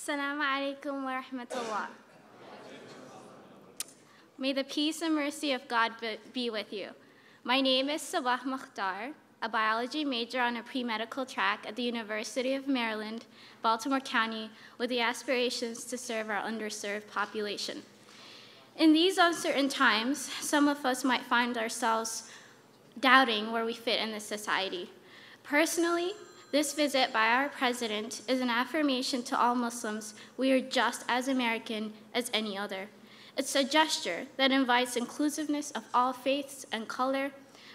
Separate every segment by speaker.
Speaker 1: Assalamu alaikum wa rahmatullah. May the peace and mercy of God be with you. My name is Sabah Mukhtar, a biology major on a pre-medical track at the University of Maryland, Baltimore County, with the aspirations to serve our underserved population. In these uncertain times, some of us might find ourselves doubting where we fit in this society. Personally, this visit by our president is an affirmation to all Muslims we are just as American as any other. It's a gesture that invites inclusiveness of all faiths and color.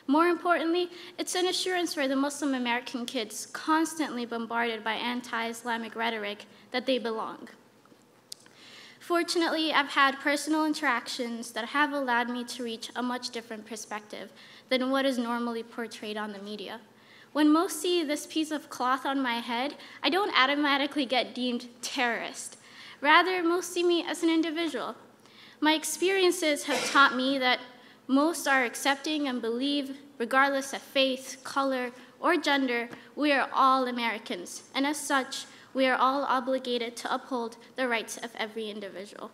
Speaker 1: More importantly, it's an assurance for the Muslim American kids constantly bombarded by anti-Islamic rhetoric that they belong. Fortunately, I've had personal interactions that have allowed me to reach a much different perspective than what is normally portrayed on the media. When most see this piece of cloth on my head, I don't automatically get deemed terrorist. Rather, most see me as an individual. My experiences have taught me that most are accepting and believe, regardless of faith, color, or gender, we are all Americans, and as such, we are all obligated to uphold the rights of every individual.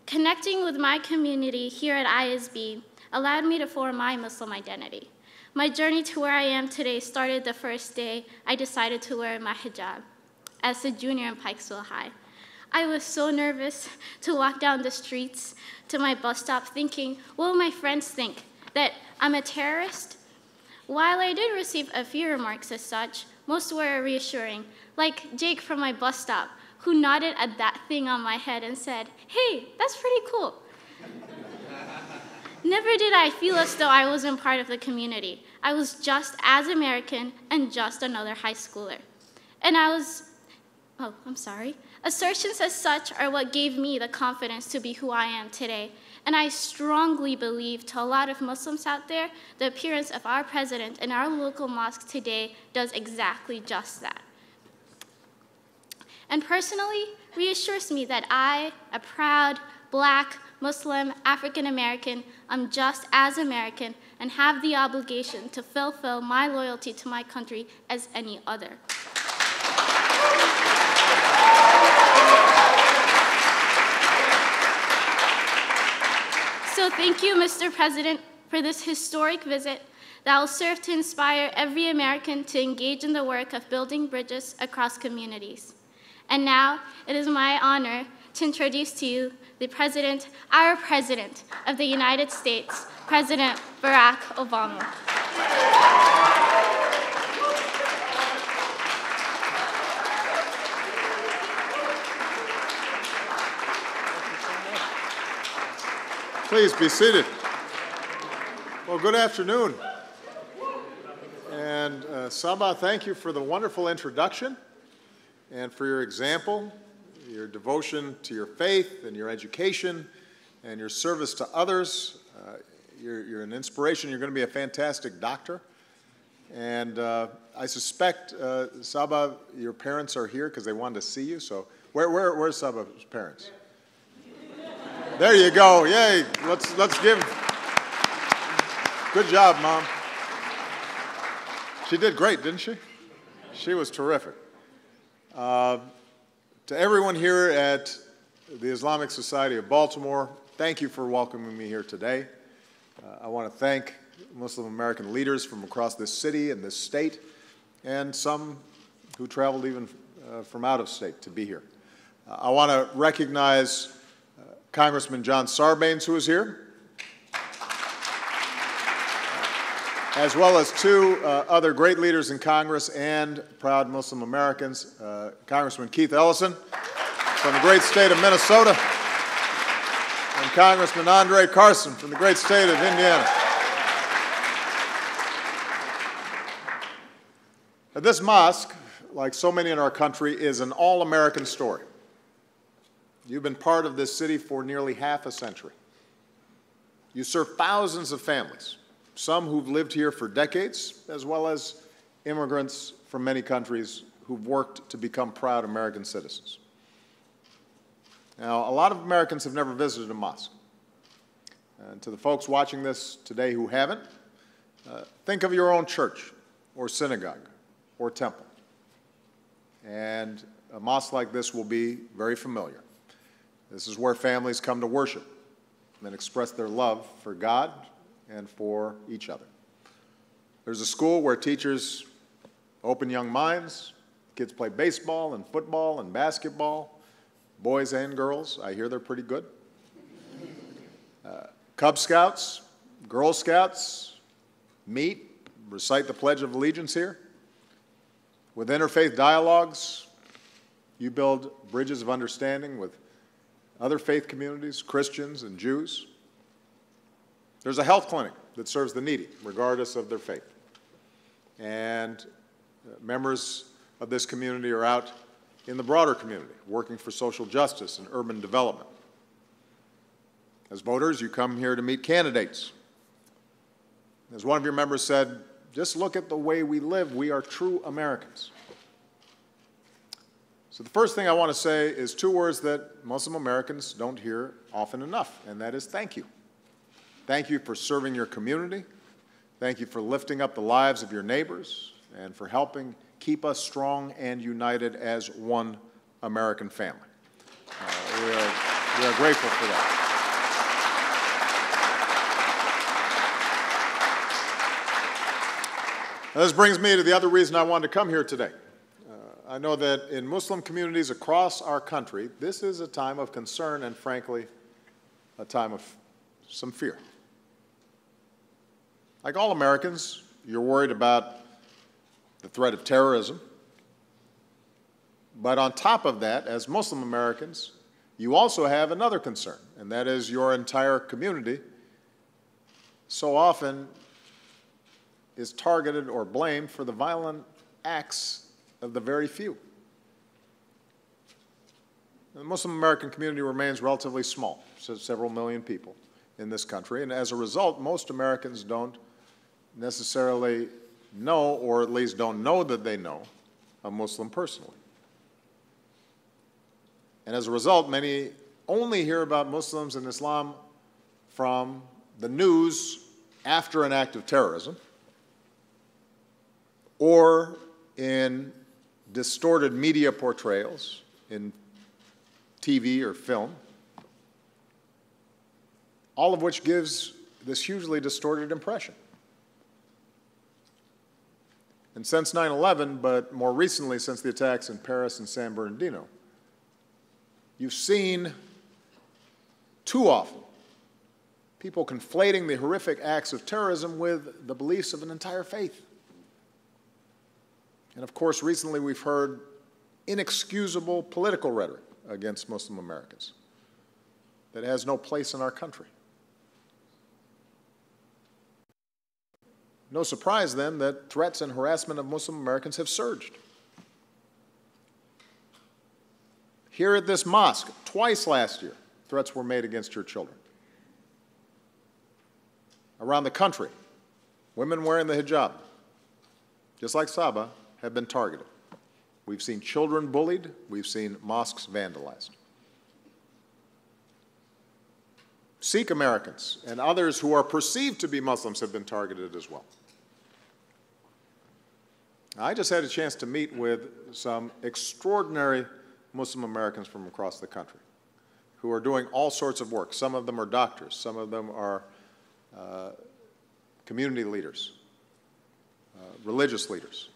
Speaker 1: Connecting with my community here at ISB allowed me to form my Muslim identity. My journey to where I am today started the first day I decided to wear my hijab as a junior in Pikesville High. I was so nervous to walk down the streets to my bus stop thinking, what will my friends think, that I'm a terrorist? While I did receive a few remarks as such, most were reassuring, like Jake from my bus stop, who nodded at that thing on my head and said, hey, that's pretty cool. Never did I feel as though I wasn't part of the community. I was just as American and just another high schooler. And assertions as such are what gave me the confidence to be who I am today. And I strongly believe to a lot of Muslims out there, the appearance of our president in our local mosque today does exactly just that. And personally, reassures me that I, a proud, Black, Muslim, African American, I'm just as American and have the obligation to fulfill my loyalty to my country as any other. So thank you, Mr. President, for this historic visit that will serve to inspire every American to engage in the work of building bridges across communities. And now, it is my honor to introduce to you the President, our President of the United States, President Barack Obama.
Speaker 2: Please be seated. Well, good afternoon. And Sabah, thank you for the wonderful introduction and for your example, your devotion to your faith and your education and your service to others. You're an inspiration. You're going to be a fantastic doctor. And I suspect, Sabah, your parents are here because they wanted to see you. So where's Sabah's parents? There you go. Yay. Let's give. Good job, Mom. She did great, didn't she? She was terrific. To everyone here at the Islamic Society of Baltimore, thank you for welcoming me here today. I want to thank Muslim American leaders from across this city and this state, and some who traveled even from out of state to be here. I want to recognize Congressman John Sarbanes, who is here, as well as two other great leaders in Congress and proud Muslim Americans, Congressman Keith Ellison from the great state of Minnesota, and Congressman Andre Carson from the great state of Indiana. This mosque, like so many in our country, is an all-American story. You've been part of this city for nearly half a century. You serve thousands of families, some who've lived here for decades, as well as immigrants from many countries who've worked to become proud American citizens. Now, a lot of Americans have never visited a mosque. And to the folks watching this today who haven't, think of your own church or synagogue or temple. And a mosque like this will be very familiar. This is where families come to worship and express their love for God and for each other. There's a school where teachers open young minds. Kids play baseball and football and basketball, boys and girls. I hear they're pretty good. Cub Scouts, Girl Scouts meet, recite the Pledge of Allegiance here. With interfaith dialogues, you build bridges of understanding with other faith communities, Christians and Jews. There's a health clinic that serves the needy, regardless of their faith. And members of this community are out in the broader community, working for social justice and urban development. As voters, you come here to meet candidates. As one of your members said, just look at the way we live. We are true Americans. So the first thing I want to say is two words that Muslim Americans don't hear often enough, and that is thank you. Thank you for serving your community. Thank you for lifting up the lives of your neighbors and for helping keep us strong and united as one American family. We are grateful for that. Now, this brings me to the other reason I wanted to come here today. I know that in Muslim communities across our country, this is a time of concern and, frankly, a time of some fear. Like all Americans, you're worried about the threat of terrorism. But on top of that, as Muslim Americans, you also have another concern, and that is your entire community so often is targeted or blamed for the violent acts of the very few. The Muslim American community remains relatively small, so several million people in this country, and as a result, most Americans don't necessarily know, or at least don't know that they know, a Muslim personally. And as a result, many only hear about Muslims and Islam from the news after an act of terrorism, or in distorted media portrayals in TV or film, all of which gives this hugely distorted impression. And since 9/11, but more recently since the attacks in Paris and San Bernardino, you've seen too often people conflating the horrific acts of terrorism with the beliefs of an entire faith. And of course, recently we've heard inexcusable political rhetoric against Muslim Americans that has no place in our country. No surprise, then, that threats and harassment of Muslim Americans have surged. Here at this mosque, twice last year, threats were made against your children. Around the country, women wearing the hijab, just like Saba, have been targeted. We've seen children bullied. We've seen mosques vandalized. Sikh Americans and others who are perceived to be Muslims have been targeted as well. I just had a chance to meet with some extraordinary Muslim Americans from across the country who are doing all sorts of work. Some of them are doctors. Some of them are community leaders, religious leaders.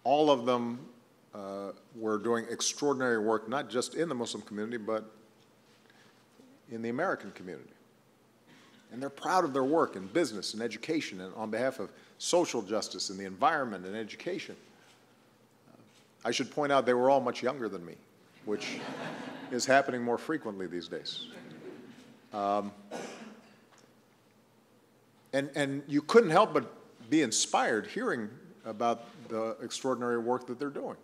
Speaker 2: All of them were doing extraordinary work, not just in the Muslim community, but in the American community. And they're proud of their work in business and education and on behalf of social justice and the environment and education. I should point out they were all much younger than me, which is happening more frequently these days. And you couldn't help but be inspired hearing about the extraordinary work that they're doing.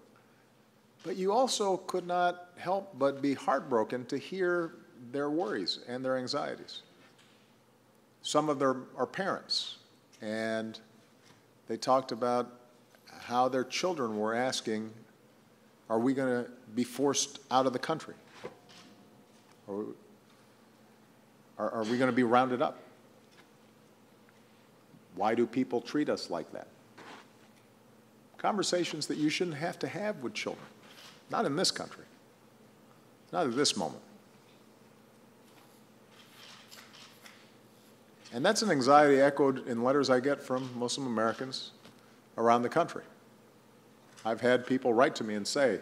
Speaker 2: But you also could not help but be heartbroken to hear their worries and their anxieties. Some of them are parents, and they talked about how their children were asking, are we going to be forced out of the country? Or are we going to be rounded up? Why do people treat us like that? conversations that you shouldn't have to have with children. Not in this country. Not at this moment. And that's an anxiety echoed in letters I get from Muslim Americans around the country. I've had people write to me and say,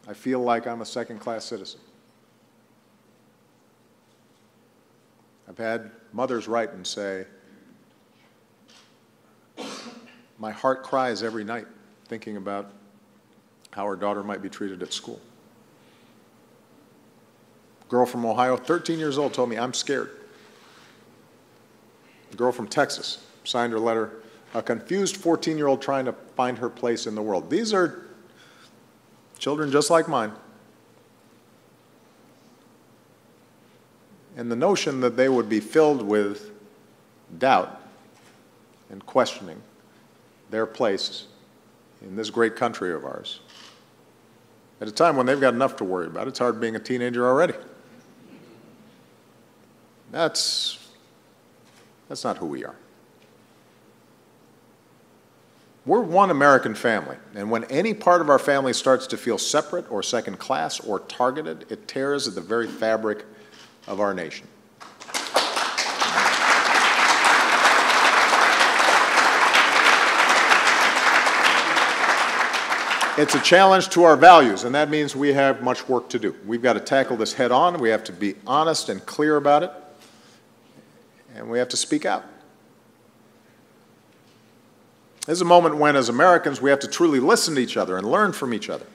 Speaker 2: I feel like I'm a second-class citizen. I've had mothers write and say, my heart cries every night thinking about how her daughter might be treated at school. A girl from Ohio, 13 years old, told me, I'm scared. A girl from Texas signed her letter, a confused 14-year-old trying to find her place in the world. These are children just like mine. And the notion that they would be filled with doubt and questioning their place in this great country of ours, at a time when they've got enough to worry about. It's hard being a teenager already. That's not who we are. We're one American family, and when any part of our family starts to feel separate or second class or targeted, it tears at the very fabric of our nation. It's a challenge to our values, and that means we have much work to do. We've got to tackle this head on. We have to be honest and clear about it, and we have to speak out. This is a moment when, as Americans, we have to truly listen to each other and learn from each other.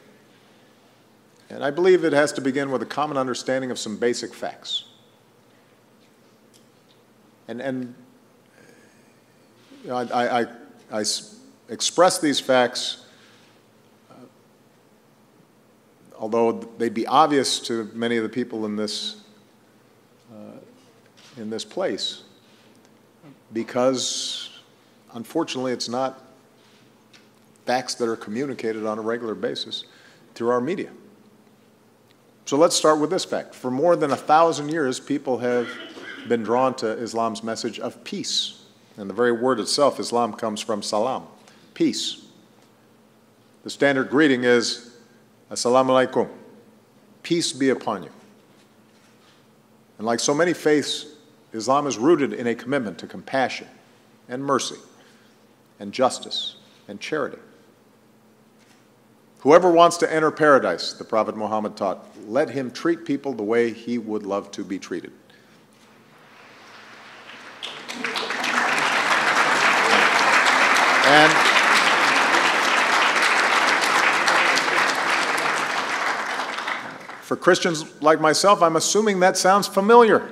Speaker 2: And I believe it has to begin with a common understanding of some basic facts. And you know, I express these facts, although they'd be obvious to many of the people in this place, because unfortunately it's not facts that are communicated on a regular basis through our media. So let's start with this fact. For more than 1,000 years, people have been drawn to Islam's message of peace. And the very word itself, Islam, comes from salam, peace. The standard greeting is, Assalamu alaikum, peace be upon you. And like so many faiths, Islam is rooted in a commitment to compassion and mercy and justice and charity. Whoever wants to enter paradise, the Prophet Muhammad taught, let him treat people the way he would love to be treated. And for Christians like myself, I'm assuming that sounds familiar.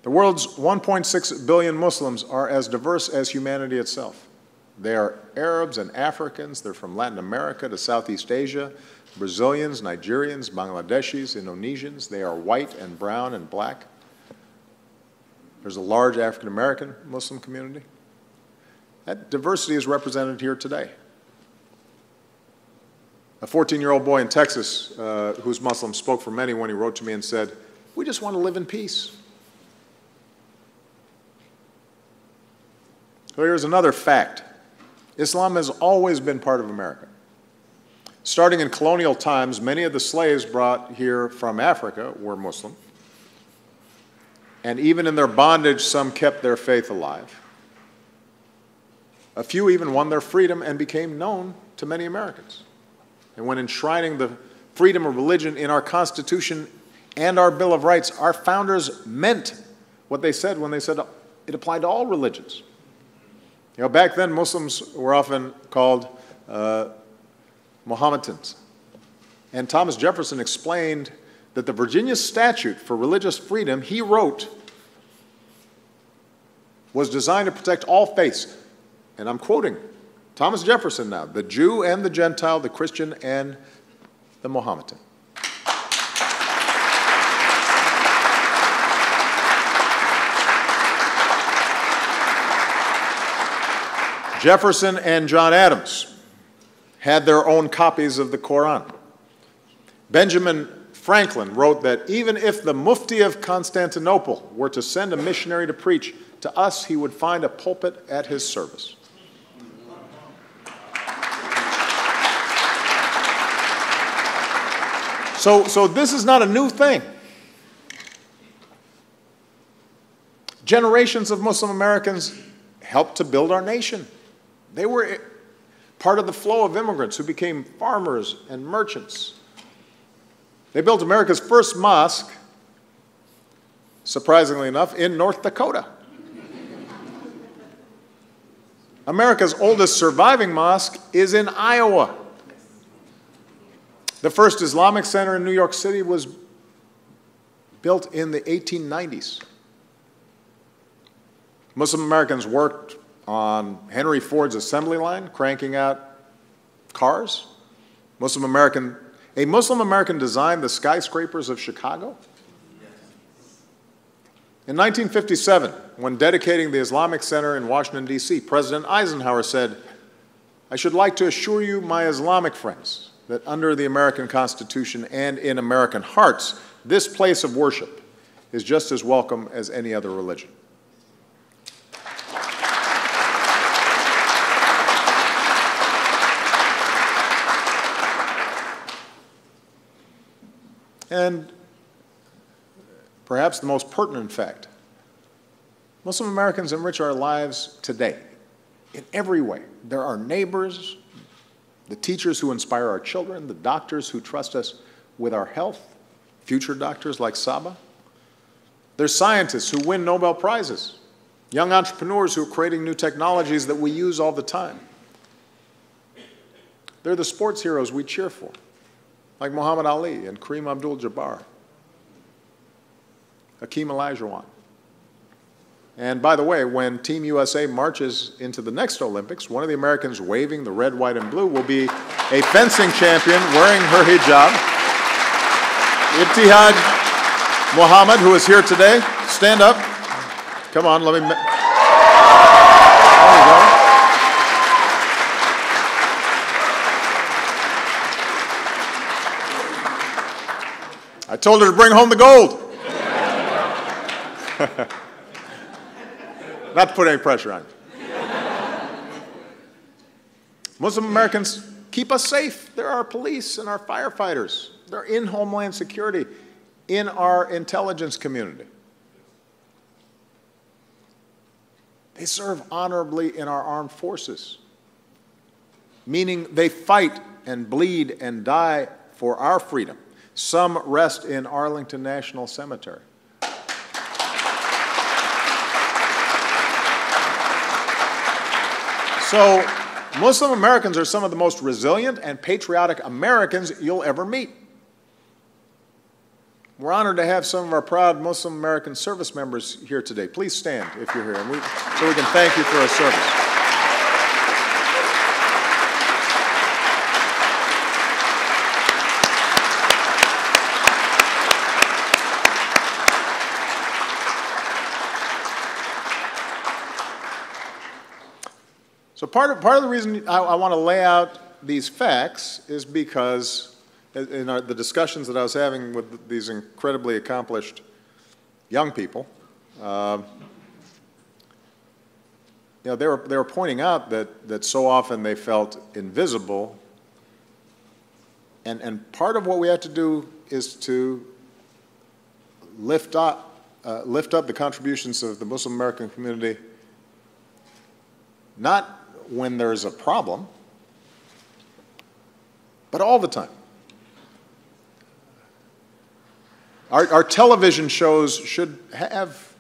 Speaker 2: The world's 1.6 billion Muslims are as diverse as humanity itself. They are Arabs and Africans. They're from Latin America to Southeast Asia, Brazilians, Nigerians, Bangladeshis, Indonesians. They are white and brown and black. There's a large African American Muslim community. That diversity is represented here today. A 14-year-old boy in Texas who's Muslim spoke for many when he wrote to me and said, we just want to live in peace. So here's another fact. Islam has always been part of America. Starting in colonial times, many of the slaves brought here from Africa were Muslim. And even in their bondage, some kept their faith alive. A few even won their freedom and became known to many Americans. And when enshrining the freedom of religion in our Constitution and our Bill of Rights, our founders meant what they said when they said it applied to all religions. You know, back then, Muslims were often called Mohammedans. And Thomas Jefferson explained that the Virginia statute for religious freedom he wrote was designed to protect all faiths. And I'm quoting Thomas Jefferson now, the Jew and the Gentile, the Christian and the Mohammedan. Jefferson and John Adams had their own copies of the Quran. Benjamin Franklin wrote that even if the Mufti of Constantinople were to send a missionary to preach to us, he would find a pulpit at his service. So this is not a new thing. Generations of Muslim Americans helped to build our nation. They were part of the flow of immigrants who became farmers and merchants. They built America's first mosque, surprisingly enough, in North Dakota. America's oldest surviving mosque is in Iowa. The first Islamic center in New York City was built in the 1890s. Muslim Americans worked on Henry Ford's assembly line, cranking out cars. A Muslim American designed the skyscrapers of Chicago. In 1957, when dedicating the Islamic Center in Washington, D.C., President Eisenhower said, "I should like to assure you, my Islamic friends, that under the American Constitution and in American hearts, this place of worship is just as welcome as any other religion." And perhaps the most pertinent fact, Muslim Americans enrich our lives today in every way. They're our neighbors, the teachers who inspire our children, the doctors who trust us with our health, future doctors like Saba. They're scientists who win Nobel Prizes, young entrepreneurs who are creating new technologies that we use all the time. They're the sports heroes we cheer for, like Muhammad Ali and Kareem Abdul-Jabbar, Hakeem Olajuwon. And by the way, when Team USA marches into the next Olympics, one of the Americans waving the red, white, and blue will be a fencing champion wearing her hijab. Ibtihaj Muhammad, who is here today, stand up. Come on, let me... There you go. I told her to bring home the gold. Not to put any pressure on you. Muslim Americans keep us safe. They're our police and our firefighters. They're in Homeland Security, in our intelligence community. They serve honorably in our armed forces, meaning they fight and bleed and die for our freedom. Some rest in Arlington National Cemetery. So, Muslim Americans are some of the most resilient and patriotic Americans you'll ever meet. We're honored to have some of our proud Muslim American service members here today. Please stand if you're here, and so we can thank you for our service. So part of the reason I want to lay out these facts is because in the discussions that I was having with these incredibly accomplished young people, they were pointing out that so often they felt invisible, and part of what we have to do is to lift up the contributions of the Muslim American community, not when there's a problem, but all the time. Our television shows should have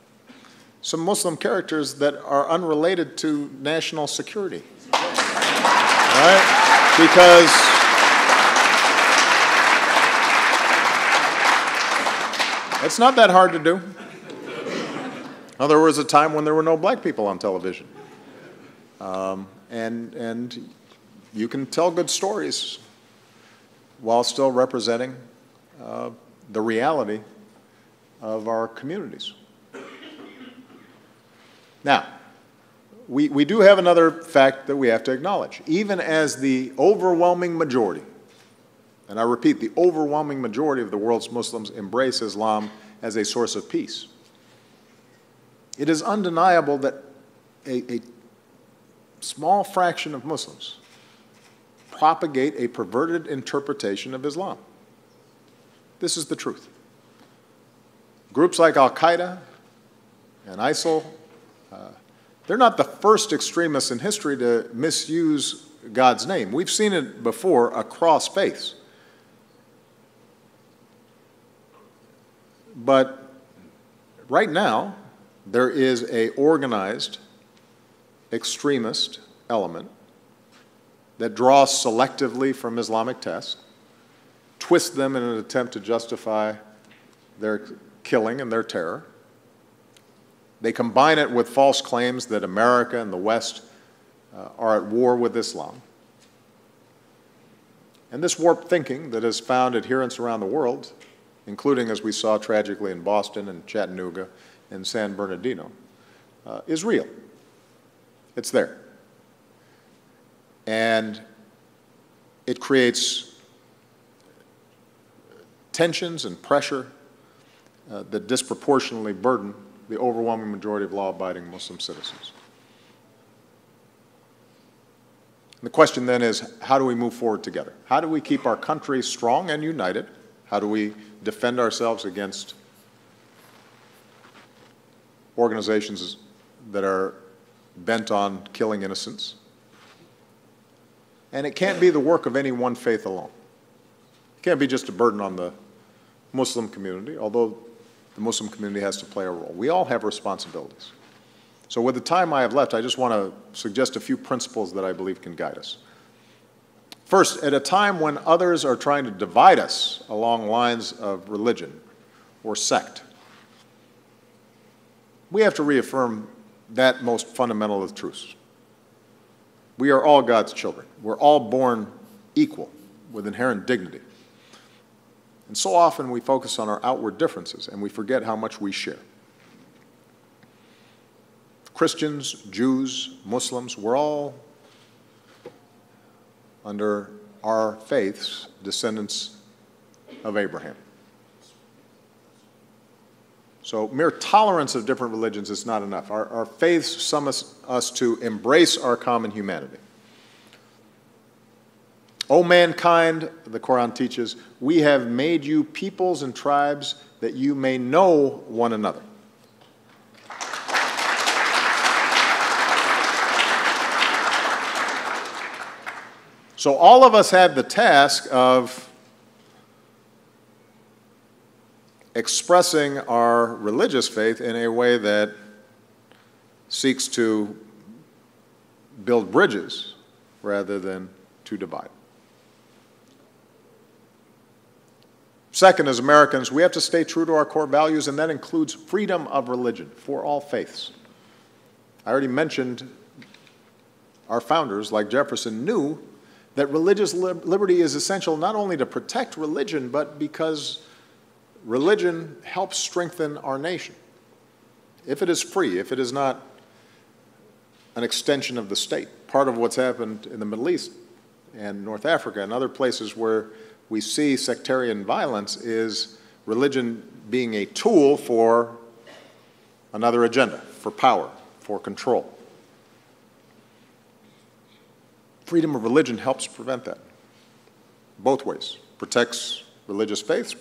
Speaker 2: some Muslim characters that are unrelated to national security. Right? Because it's not that hard to do. Now, there was a time when there were no black people on television. And you can tell good stories while still representing the reality of our communities. Now, we do have another fact that we have to acknowledge. Even as the overwhelming majority And I repeat, the overwhelming majority of the world's Muslims embrace Islam as a source of peace. It is undeniable that a small fraction of Muslims propagate a perverted interpretation of Islam. This is the truth. Groups like Al-Qaeda and ISIL, they're not the first extremists in history to misuse God's name. We've seen it before across faiths. But right now, there is an organized extremist element that draws selectively from Islamic texts, twists them in an attempt to justify their killing and their terror. They combine it with false claims that America and the West are at war with Islam. And this warped thinking that has found adherents around the world, including, as we saw tragically in Boston and Chattanooga and San Bernardino, is real. It's there. And it creates tensions and pressure that disproportionately burden the overwhelming majority of law-abiding Muslim citizens. And the question then is, how do we move forward together? How do we keep our country strong and united? How do we defend ourselves against organizations that are bent on killing innocents? And it can't be the work of any one faith alone. It can't be just a burden on the Muslim community, although the Muslim community has to play a role. We all have responsibilities. So with the time I have left, I just want to suggest a few principles that I believe can guide us. First, at a time when others are trying to divide us along lines of religion or sect, we have to reaffirm that most fundamental of truths. We are all God's children. We're all born equal with inherent dignity. And so often we focus on our outward differences and we forget how much we share. Christians, Jews, Muslims, we're all, under our faiths, descendants of Abraham. So mere tolerance of different religions is not enough. Our faiths summon us to embrace our common humanity. O mankind, the Quran teaches, we have made you peoples and tribes that you may know one another. So all of us have the task of expressing our religious faith in a way that seeks to build bridges rather than to divide. Second, as Americans, we have to stay true to our core values, and that includes freedom of religion for all faiths. I already mentioned our founders, like Jefferson, knew that religious liberty is essential not only to protect religion, but because religion helps strengthen our nation. If it is free, if it is not an extension of the state, part of what's happened in the Middle East and North Africa and other places where we see sectarian violence is religion being a tool for another agenda, for power, for control. Freedom of religion helps prevent that, both ways. Protects religious faiths,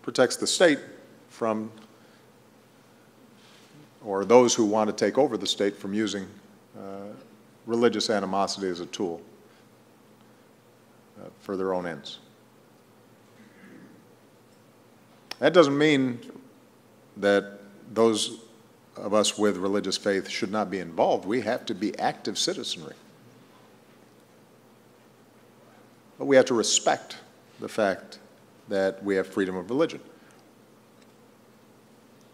Speaker 2: protects the state from, or those who want to take over the state from using religious animosity as a tool for their own ends. That doesn't mean that those of us with religious faith should not be involved. We have to be active citizenry. But we have to respect the fact that we have freedom of religion.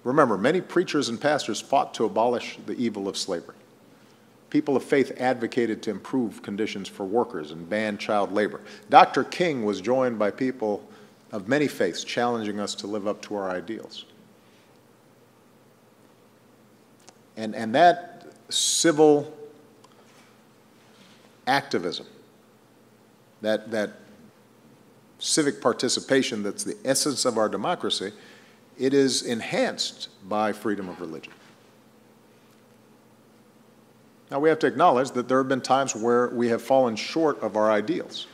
Speaker 2: Remember, many preachers and pastors fought to abolish the evil of slavery. People of faith advocated to improve conditions for workers and ban child labor. Dr. King was joined by people of many faiths challenging us to live up to our ideals. And that civil activism, that civic participation that's the essence of our democracy, it is enhanced by freedom of religion. Now, we have to acknowledge that there have been times where we have fallen short of our ideals.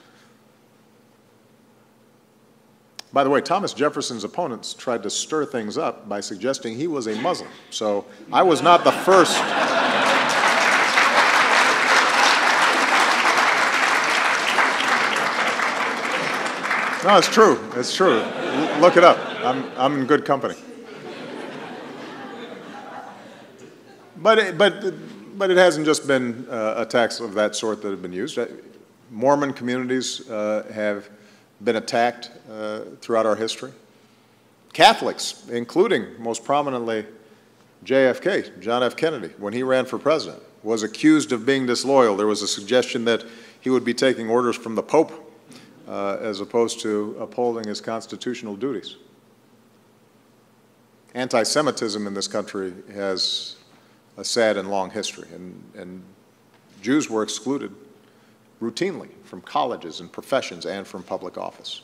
Speaker 2: By the way, Thomas Jefferson's opponents tried to stir things up by suggesting he was a Muslim. So I was not the first. No, it's true. It's true. Look it up. I'm in good company. But it hasn't just been attacks of that sort that have been used. Mormon communities have been attacked throughout our history. Catholics, including most prominently JFK, John F. Kennedy, when he ran for president, was accused of being disloyal. There was a suggestion that he would be taking orders from the Pope as opposed to upholding his constitutional duties. Anti-Semitism in this country has a sad and long history, and Jews were excluded routinely from colleges and professions and from public office.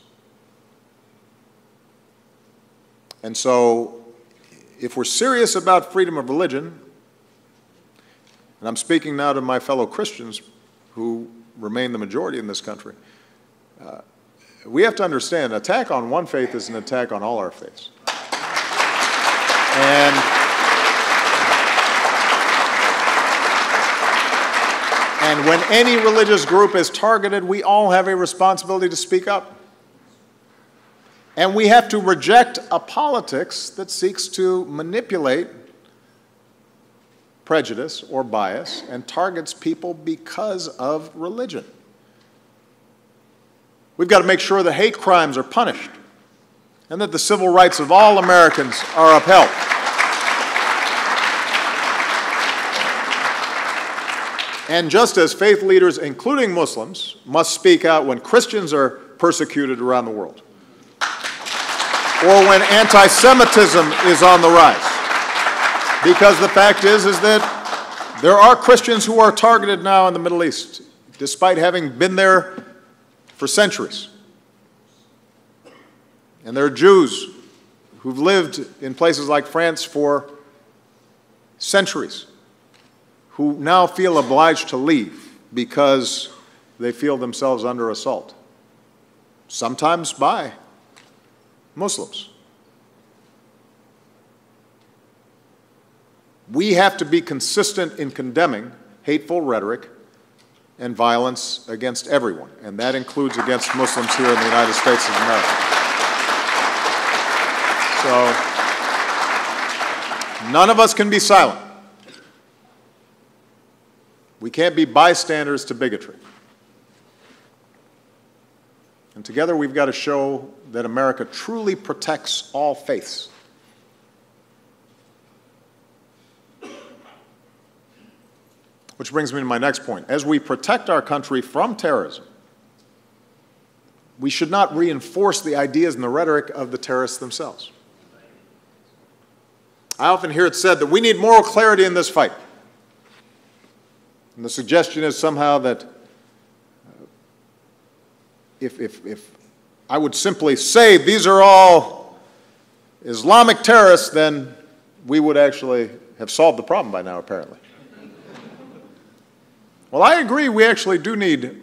Speaker 2: And so, if we're serious about freedom of religion, and I'm speaking now to my fellow Christians who remain the majority in this country, we have to understand an attack on one faith is an attack on all our faiths. And when any religious group is targeted, we all have a responsibility to speak up. And we have to reject a politics that seeks to manipulate prejudice or bias and targets people because of religion. We've got to make sure that hate crimes are punished and that the civil rights of all Americans are upheld. And just as faith leaders, including Muslims, must speak out when Christians are persecuted around the world, or when anti-Semitism is on the rise. Because the fact is that there are Christians who are targeted now in the Middle East, despite having been there for centuries. And there are Jews who've lived in places like France for centuries, who now feel obliged to leave because they feel themselves under assault, sometimes by Muslims. We have to be consistent in condemning hateful rhetoric and violence against everyone, and that includes against Muslims here in the United States of America. So, none of us can be silent. We can't be bystanders to bigotry. And together we've got to show that America truly protects all faiths. Which brings me to my next point. As we protect our country from terrorism, we should not reinforce the ideas and the rhetoric of the terrorists themselves. I often hear it said that we need moral clarity in this fight. And the suggestion is somehow that if I would simply say these are all Islamic terrorists, then we would actually have solved the problem by now, apparently. Well, I agree we actually do need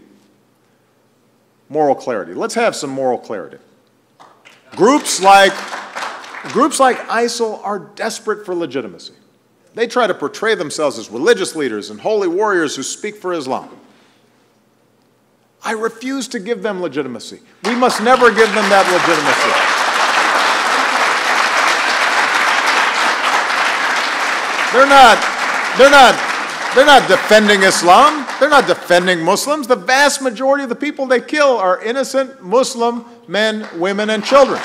Speaker 2: moral clarity. Let's have some moral clarity. Groups like ISIL are desperate for legitimacy. They try to portray themselves as religious leaders and holy warriors who speak for Islam. I refuse to give them legitimacy. We must never give them that legitimacy. They're not defending Islam. They're not defending Muslims. The vast majority of the people they kill are innocent Muslim men, women, and children.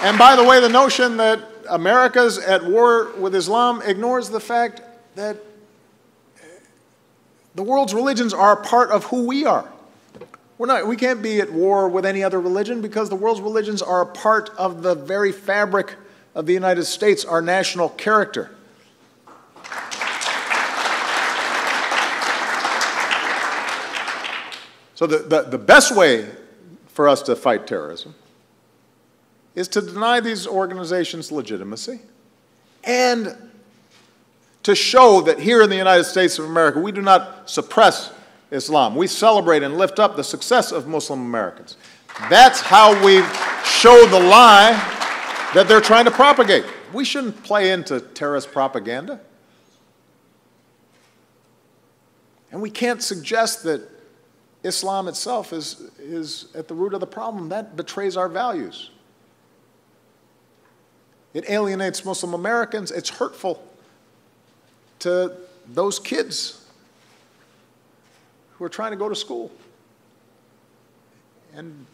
Speaker 2: And by the way, the notion that America's at war with Islam ignores the fact that the world's religions are a part of who we are. We can't be at war with any other religion because the world's religions are a part of the very fabric of the United States, our national character. So the best way for us to fight terrorism is to deny these organizations legitimacy and to show that here in the United States of America, we do not suppress Islam. We celebrate and lift up the success of Muslim Americans. That's how we show the lie that they're trying to propagate. We shouldn't play into terrorist propaganda. And we can't suggest that Islam itself is at the root of the problem. That betrays our values. It alienates Muslim Americans. It's hurtful to those kids who are trying to go to school and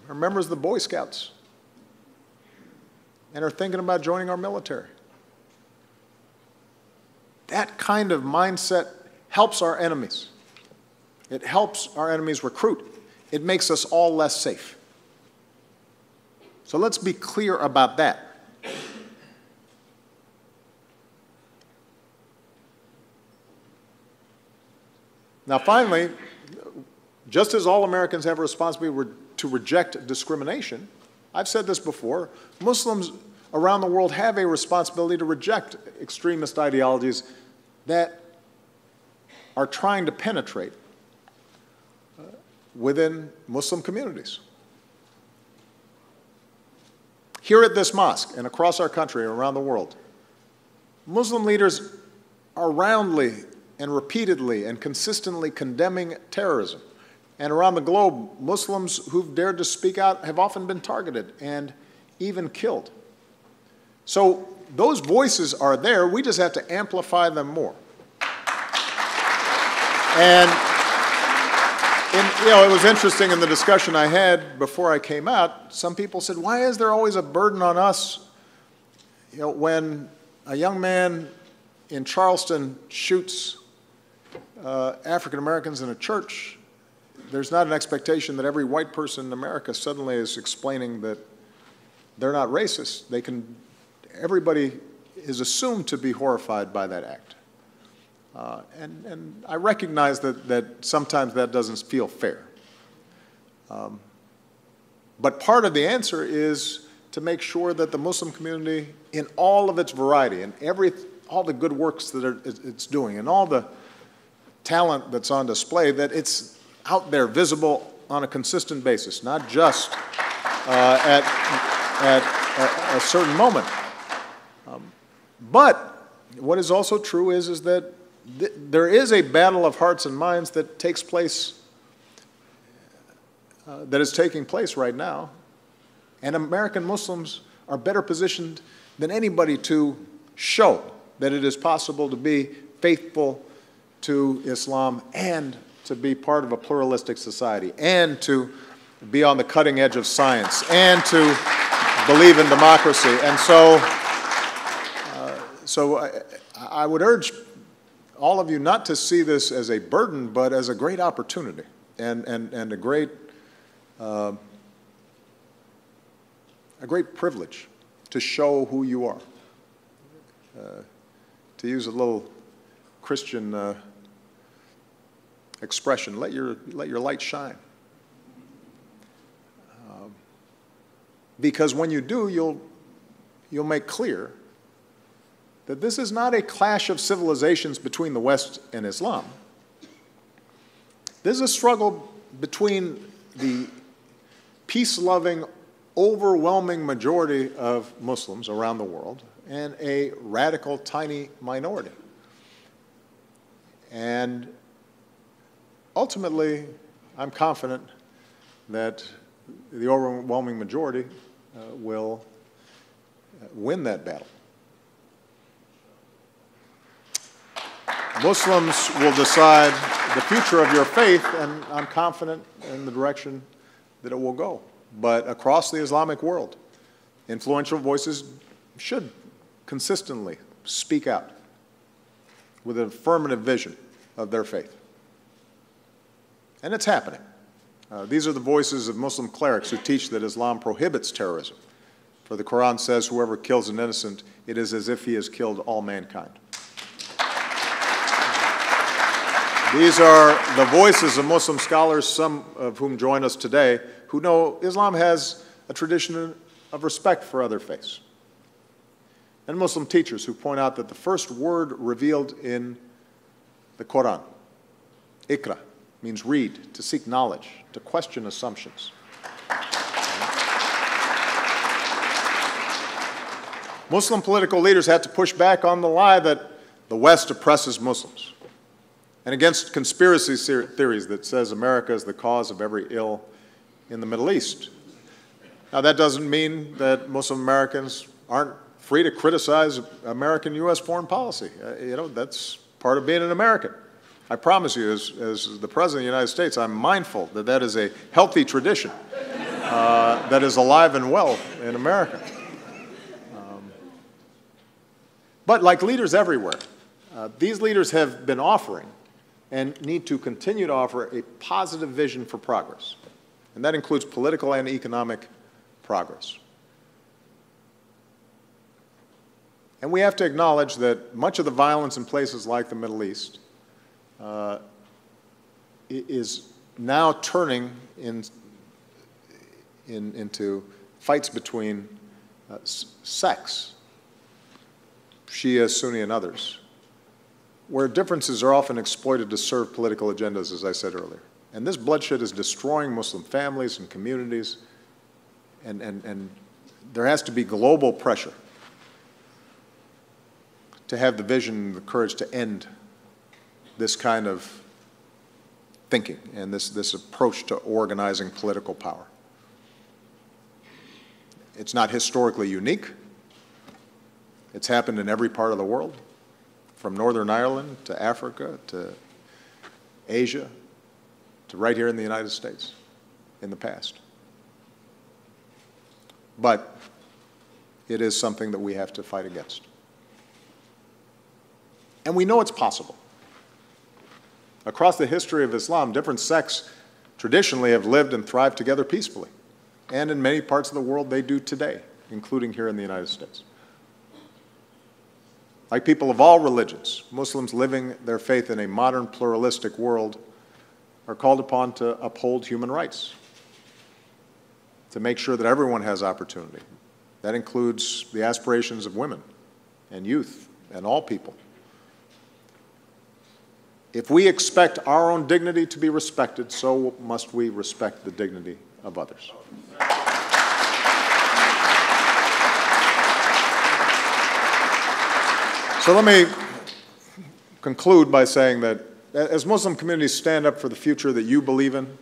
Speaker 2: are members of the Boy Scouts and are thinking about joining our military. That kind of mindset helps our enemies. It helps our enemies recruit. It makes us all less safe. So let's be clear about that. Now, finally, just as all Americans have a responsibility to reject discrimination, I've said this before, Muslims around the world have a responsibility to reject extremist ideologies that are trying to penetrate within Muslim communities. Here at this mosque and across our country and around the world, Muslim leaders are roundly and repeatedly and consistently condemning terrorism. And around the globe, Muslims who've dared to speak out have often been targeted and even killed. So those voices are there. We just have to amplify them more. And it was interesting in the discussion I had before I came out, some people said, why is there always a burden on us? When a young man in Charleston shoots African Americans in a church, there's not an expectation that every white person in America suddenly is explaining that they're not racist. Everybody is assumed to be horrified by that act. And I recognize that sometimes that doesn't feel fair. But part of the answer is to make sure that the Muslim community, in all of its variety, and all the good works that it's doing, and all the talent that's on display, that it's out there, visible on a consistent basis, not just at a certain moment. But what is also true is that there is a battle of hearts and minds that takes place, that is taking place right now, and American Muslims are better positioned than anybody to show that it is possible to be faithful to Islam and to be part of a pluralistic society and to be on the cutting edge of science and to believe in democracy. And so I would urge all of you not to see this as a burden, but as a great opportunity and a great privilege to show who you are. To use a little Christian expression, let your light shine. Because when you do, you'll make clear that this is not a clash of civilizations between the West and Islam. This is a struggle between the peace-loving, overwhelming majority of Muslims around the world and a radical, tiny minority. And ultimately, I'm confident that the overwhelming majority will win that battle. Muslims will decide the future of your faith, and I'm confident in the direction that it will go. But across the Islamic world, influential voices should consistently speak out with an affirmative vision of their faith. And it's happening. These are the voices of Muslim clerics who teach that Islam prohibits terrorism. For the Quran says, whoever kills an innocent, it is as if he has killed all mankind. These are the voices of Muslim scholars, some of whom join us today, who know Islam has a tradition of respect for other faiths. And Muslim teachers who point out that the first word revealed in the Quran, Iqra, means read, to seek knowledge, to question assumptions. Muslim political leaders had to push back on the lie that the West oppresses Muslims, and against conspiracy theories that says America is the cause of every ill in the Middle East. Now, that doesn't mean that Muslim Americans aren't free to criticize American U.S. foreign policy. That's part of being an American. I promise you, as the President of the United States, I'm mindful that that is a healthy tradition that is alive and well in America. But like leaders everywhere, these leaders have been offering and need to continue to offer a positive vision for progress. And that includes political and economic progress. And we have to acknowledge that much of the violence in places like the Middle East is now turning into fights between sects, Shia, Sunni, and others, where differences are often exploited to serve political agendas, as I said earlier. And this bloodshed is destroying Muslim families and communities, and there has to be global pressure to have the vision and the courage to end this kind of thinking and this approach to organizing political power. It's not historically unique. It's happened in every part of the world, from Northern Ireland to Africa to Asia to right here in the United States in the past. But it is something that we have to fight against. And we know it's possible. Across the history of Islam, different sects traditionally have lived and thrived together peacefully. And in many parts of the world, they do today, including here in the United States. Like people of all religions, Muslims living their faith in a modern pluralistic world are called upon to uphold human rights, to make sure that everyone has opportunity. That includes the aspirations of women and youth and all people. If we expect our own dignity to be respected, so must we respect the dignity of others. So let me conclude by saying that as Muslim communities stand up for the future that you believe in,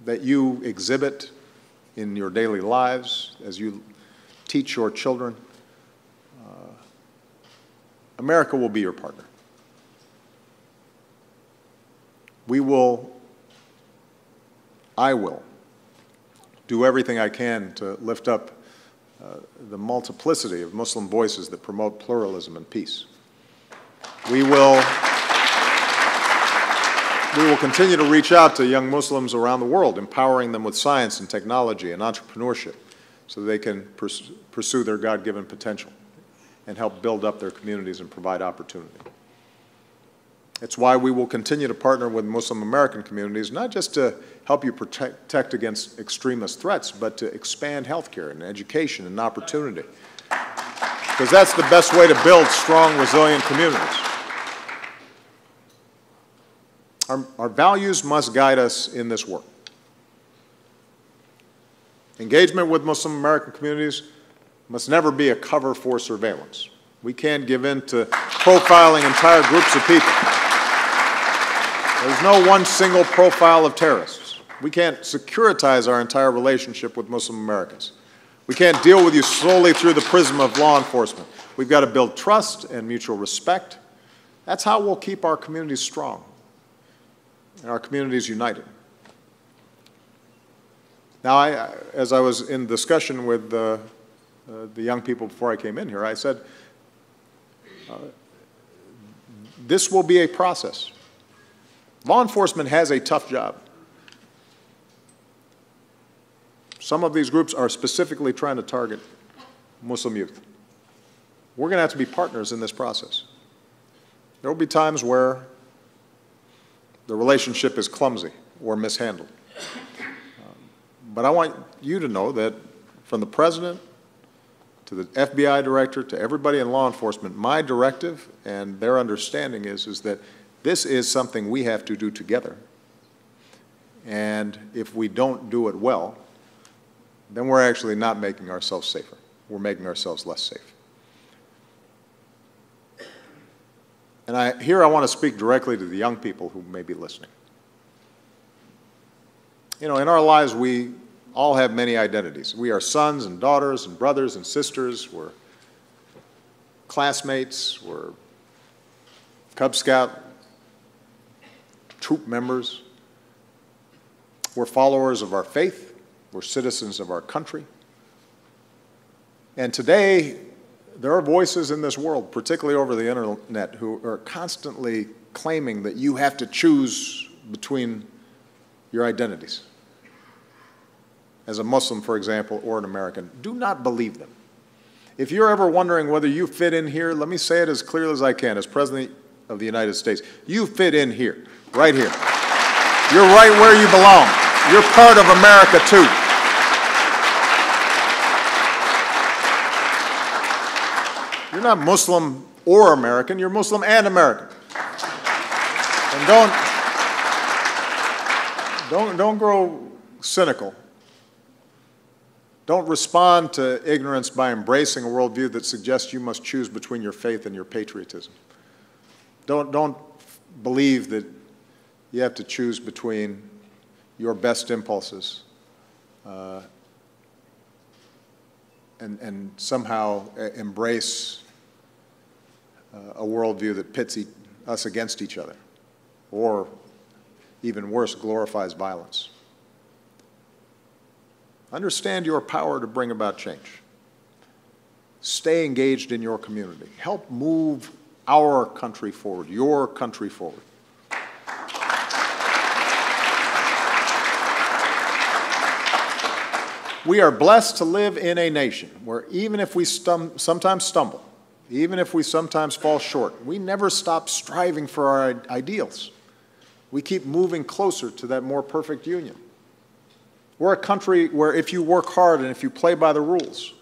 Speaker 2: that you exhibit in your daily lives, as you teach your children, America will be your partner. I will do everything I can to lift up the multiplicity of Muslim voices that promote pluralism and peace. We will continue to reach out to young Muslims around the world, empowering them with science and technology and entrepreneurship so that they can pursue their God-given potential and help build up their communities and provide opportunity. It's why we will continue to partner with Muslim American communities, not just to help you protect against extremist threats, but to expand healthcare and education and opportunity. Because that's the best way to build strong, resilient communities. Our values must guide us in this work. Engagement with Muslim American communities must never be a cover for surveillance. We can't give in to profiling entire groups of people. There's no one single profile of terrorists. We can't securitize our entire relationship with Muslim Americans. We can't deal with you solely through the prism of law enforcement. We've got to build trust and mutual respect. That's how we'll keep our communities strong and our communities united. Now, as I was in discussion with the young people before I came in here, I said, this will be a process. Law enforcement has a tough job. Some of these groups are specifically trying to target Muslim youth. We're going to have to be partners in this process. There will be times where the relationship is clumsy or mishandled. But I want you to know that from the president to the FBI director to everybody in law enforcement, my directive and their understanding is that this is something we have to do together. And if we don't do it well, then we're actually not making ourselves safer. We're making ourselves less safe. And here I want to speak directly to the young people who may be listening. You know, in our lives, we all have many identities. We are sons and daughters and brothers and sisters. We're classmates. We're Cub Scout troop members. We're followers of our faith. We're citizens of our country. And today, there are voices in this world, particularly over the internet, who are constantly claiming that you have to choose between your identities. As a Muslim, for example, or an American, do not believe them. If you're ever wondering whether you fit in here, let me say it as clearly as I can. As President of the United States, you fit in here, right here. You're right where you belong. You're part of America, too. You're not Muslim or American, you're Muslim and American. And don't grow cynical. Don't respond to ignorance by embracing a worldview that suggests you must choose between your faith and your patriotism. Don't believe that you have to choose between your best impulses and somehow embrace a worldview that pits us against each other, or even worse, glorifies violence. Understand your power to bring about change. Stay engaged in your community. Help move our country forward, your country forward. We are blessed to live in a nation where even if we sometimes stumble, even if we sometimes fall short, we never stop striving for our ideals. We keep moving closer to that more perfect union. We're a country where if you work hard and if you play by the rules,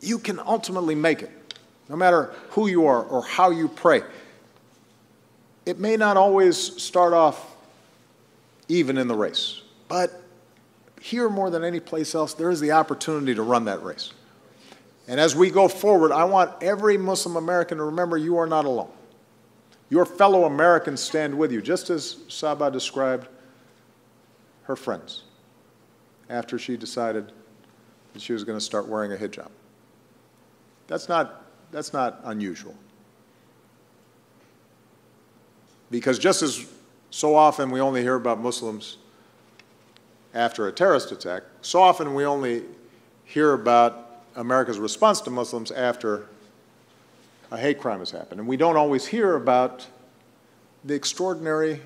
Speaker 2: you can ultimately make it, no matter who you are or how you pray. It may not always start off even in the race, but here more than any place else, there is the opportunity to run that race. And as we go forward, I want every Muslim American to remember you are not alone. Your fellow Americans stand with you, just as Saba described her friends after she decided that she was going to start wearing a hijab. That's not unusual. Because just as so often we only hear about Muslims after a terrorist attack, so often we only hear about America's response to Muslims after a hate crime has happened. And we don't always hear about the extraordinary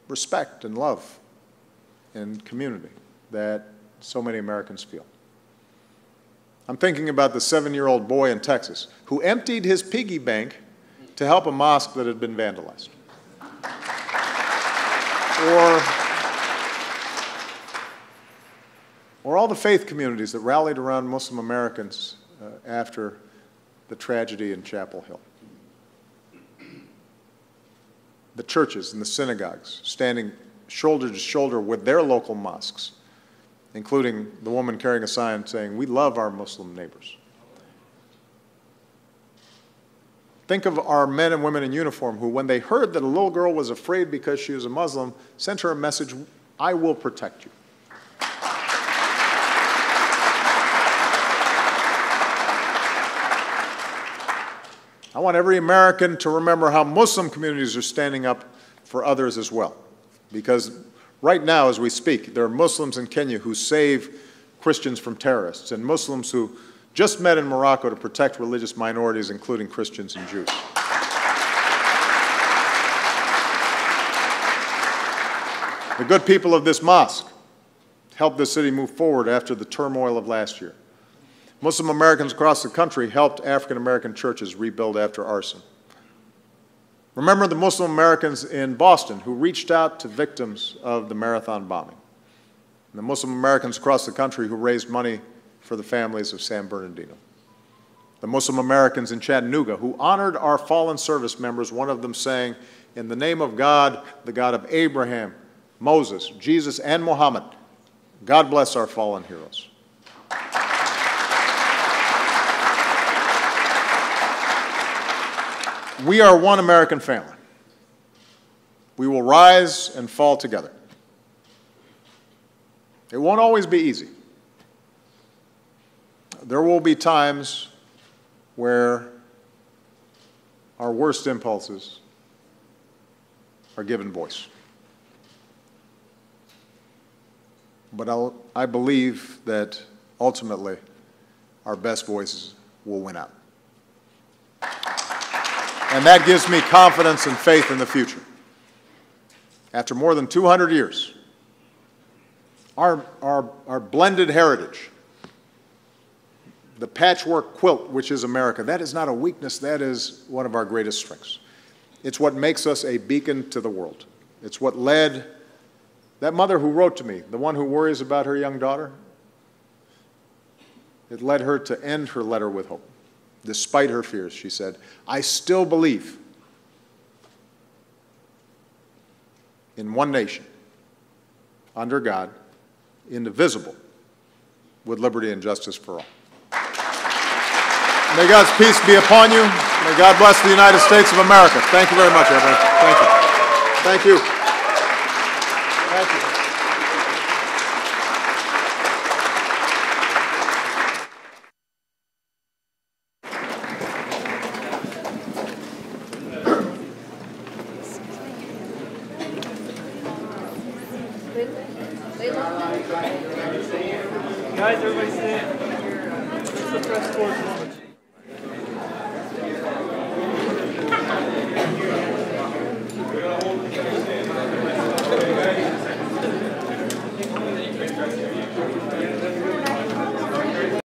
Speaker 2: respect and love and community that so many Americans feel. I'm thinking about the 7-year-old boy in Texas who emptied his piggy bank to help a mosque that had been vandalized. Or all the faith communities that rallied around Muslim Americans after the tragedy in Chapel Hill. The churches and the synagogues standing shoulder to shoulder with their local mosques, including the woman carrying a sign saying, "We love our Muslim neighbors." Think of our men and women in uniform who, when they heard that a little girl was afraid because she was a Muslim, sent her a message, "I will protect you." I want every American to remember how Muslim communities are standing up for others as well. Because right now, as we speak, there are Muslims in Kenya who save Christians from terrorists, and Muslims who just met in Morocco to protect religious minorities, including Christians and Jews. The good people of this mosque helped the city move forward after the turmoil of last year. Muslim Americans across the country helped African American churches rebuild after arson. Remember the Muslim Americans in Boston who reached out to victims of the marathon bombing. And the Muslim Americans across the country who raised money for the families of San Bernardino. The Muslim Americans in Chattanooga who honored our fallen service members, one of them saying, "In the name of God, the God of Abraham, Moses, Jesus, and Muhammad, God bless our fallen heroes." We are one American family. We will rise and fall together. It won't always be easy. There will be times where our worst impulses are given voice. But I believe that ultimately our best voices will win out. And that gives me confidence and faith in the future. After more than 200 years, our blended heritage, the patchwork quilt which is America, that is not a weakness, that is one of our greatest strengths. It's what makes us a beacon to the world. It's what led that mother who wrote to me, the one who worries about her young daughter, it led her to end her letter with hope. Despite her fears, she said, "I still believe in one nation, under God, indivisible, with liberty and justice for all." May God's peace be upon you. May God bless the United States of America. Thank you very much, everyone. Thank you. Thank you. Thank you.
Speaker 3: Guys, everybody sit. It's the press corps.